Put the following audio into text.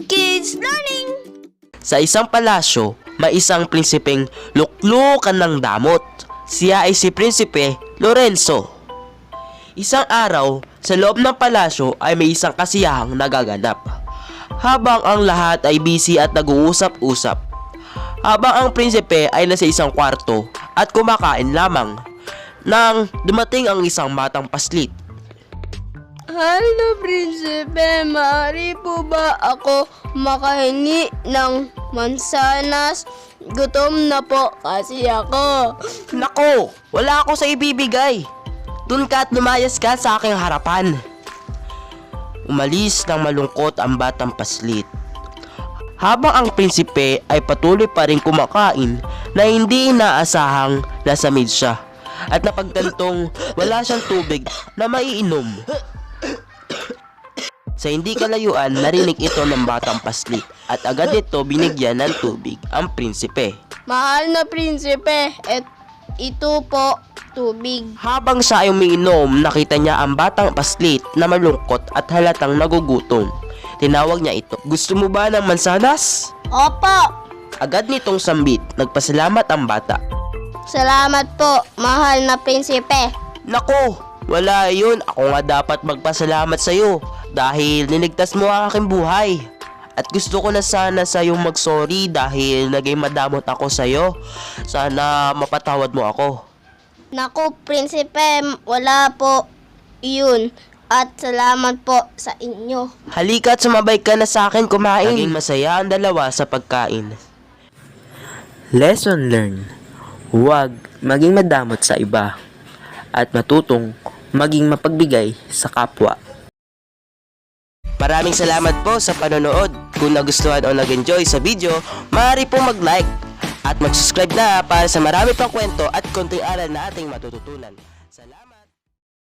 Kids Learning! Sa isang palasyo, may isang prinsipeng luklukan ng damot. Siya ay si Prinsipe Lorenzo. Isang araw, sa loob ng palasyo ay may isang kasiyahang nagaganap. Habang ang lahat ay busy at nag-uusap-usap. Habang ang prinsipe ay nasa isang kwarto at kumakain lamang, nang dumating ang isang batang paslit. Hello, Prinsipe. Maaari po ba ako makahingi ng mansanas? Gutom na po kasi ako. Nako, wala ako sa ibibigay. Dun ka at lumayas ka sa aking harapan. Umalis ng malungkot ang batang paslit. Habang ang prinsipe ay patuloy pa rin kumakain na hindi inaasahang nasamid siya at napagtantong wala siyang tubig na maiinom. Sa hindi kalayuan, narinig ito ng batang paslit at agad ito binigyan ng tubig ang prinsipe. Mahal na Prinsipe, ito po tubig. Habang siya ay umiinom, nakita niya ang batang paslit na malungkot at halatang nagugutom. Tinawag niya ito. Gusto mo ba ng mansanas? Opo! Agad nitong sambit, nagpasalamat ang bata. Salamat po, mahal na Prinsipe. Nako, wala yun. Ako nga dapat magpasalamat sa'yo dahil niligtas mo ang aking buhay. At gusto ko na sana sa'yong mag-sorry dahil naging madamot ako sa'yo. Sana mapatawad mo ako. Naku, Prinsipe, wala po yun. At salamat po sa inyo. Halika at sumabay ka na sa akin kumain. Naging masaya ang dalawa sa pagkain. Lesson learned. Huwag maging madamot sa iba at matutong maging mapagbigay sa kapwa. Maraming salamat po sa panonood. Kung nagustuhan o nag-enjoy sa video, maaari pong mag-like at mag-subscribe na para sa marami pang kwento at konting aral na ating matututunan. Salamat!